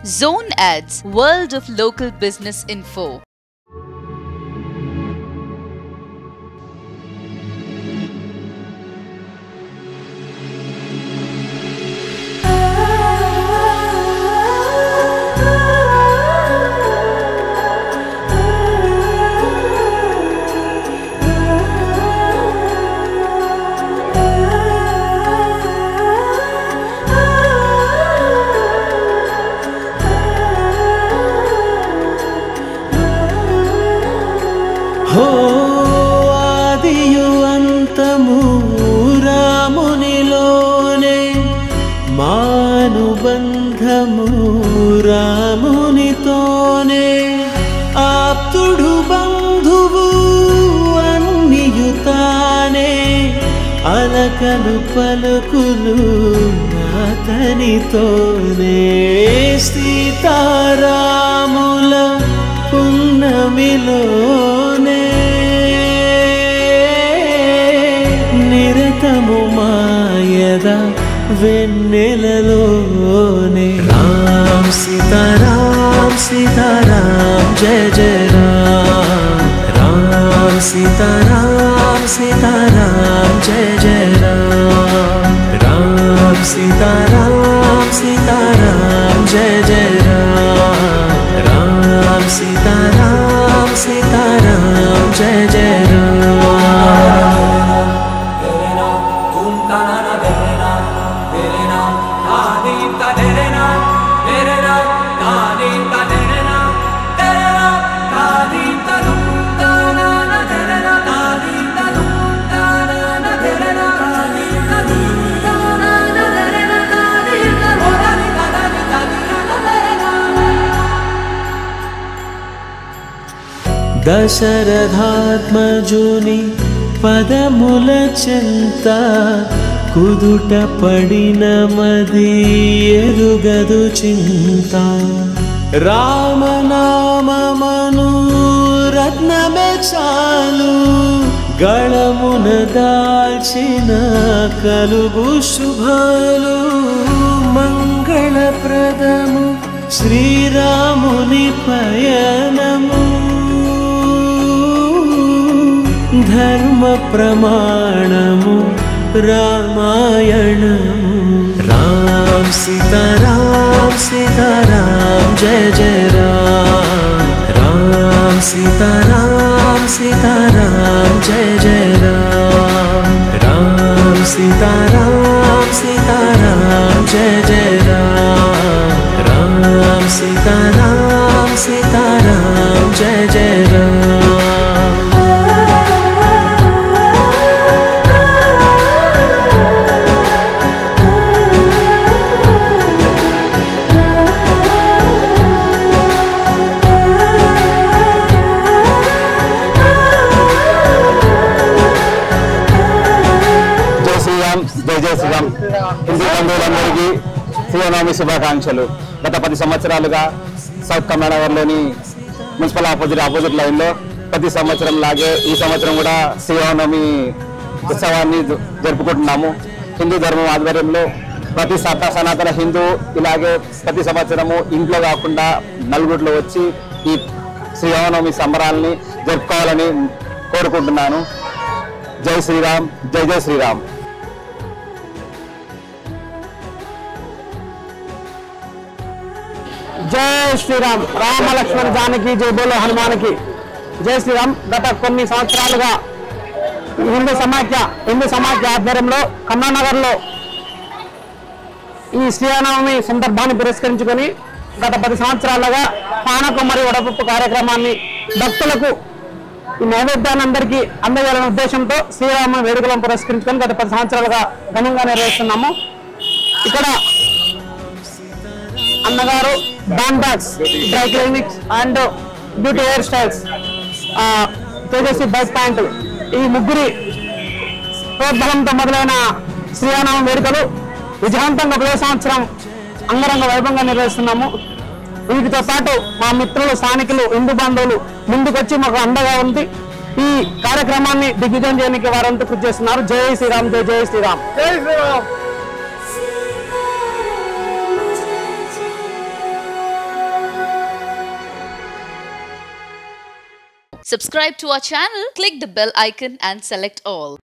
Zone Ads, World of Local Business Info. हो आदियु अंतमु रामुनिलोने मानुबंधमु रामुनितोने आप्तुडु बंधुवु अन्नियुताने अलकलु पलकुलु अतनितोने सीतारामुल पुण्यमिलोने निरतमु मायदा वेन्नेललोने राम सीताराम सीताराम जय जय राम राम सीताराम सीताराम जय जय राम राम सीताराम सीताराम जय जय राम राम सीताराम सीताराम जय जय राम दशरथात्मजुनि पदमुल चिंत कुदुट पडिन मदि एरुगदु चिंता रामनाममनु रत्नमे चालु गळमुन दाल्चिन कलुगु शुभालु मंगलप्रदमु श्रीरामुनि पयनमु धर्म प्रमाणमु रामायणमु राम सीताराम सीताराम जय जय राम राम सीताराम सीताराम जय जय राम राम सीताराम सीताराम जय जय राम राम सीताराम सीताराम जय जय राम जय श्रीराम हिंदू बंधुవులందరికీ శ్రీరామనవమి శుభాకాంక్షలు. గత 10 సంవత్సరాలుగా సౌత్ కమ్మానగర్లోని మున్సిపల్ ఆపోజిట్ లైన్లో ప్రతి సంవత్సరం లాగే ఈ సంవత్సరం కూడా శ్రీరామనవమి ఉత్సవాన్ని జరుపుకుంటున్నాము. హిందూ ధర్మం ఆధ్వర్యంలో ప్రతి సనాతన హిందూ ఇలాగే ప్రతి సంవత్సరము ఇంట్లో కాకుండా నలుగురిలో వచ్చి ఈ శ్రీరామనవమి సంబరాలని జరుపుకోవాలని కోరుకుంటున్నాను. జై శ్రీరామ్, జై జై శ్రీరామ్. जय श्रीराम राम लक्ष्मण जानकी जय बोलो हनुमान की जय श्रीराम. गत కొన్ని సంవత్సరాలుగా హిందూ సమాఖ్య ఆధ్వర్యంలో కమ్మానగర్లో ఈ శ్రీరామనవమి సందర్భాన్ని పురస్కరించుకొని గత 10 సంవత్సరాలుగా పానకం మరియు వడపప్పు కార్యక్రమాన్ని భక్తులకు ఈ నైవేద్యాన్ని అందరికీ అందజేయాలనే ఉద్దేశంతో శ్రీరామ వేడుకలను పురస్కరించుకొని గత 10 సంవత్సరాలుగా ఘనంగా నిర్వహిస్తున్నాము. ఇక్కడ అన్నగారు డాండాక్స్ dry clinics and beauty hair styles Tejaswi bike ప్యాంట్ ఈ ముగ్గురి ప్రోద్బలంతో మొదలైన శ్రీరామనవమి వేడుకలు విజయవంతంగా 10వ సంవత్సరం అంగరంగ వైభవంగా నిర్వహిస్తున్నాము. వీటితో పాటు మా మిత్రులు స్థానికులు హిందూ బంధువులు ముందుకొచ్చి మాకు అండగా ఉంది. ఈ కార్యక్రమాన్ని దిగ్విజయం చేయడానికి వారంతా కృషి చేస్తున్నారు. జై శ్రీరామ్, జై జై శ్రీరామ్, జై Sriram. Subscribe to our channel, click the bell icon and select all.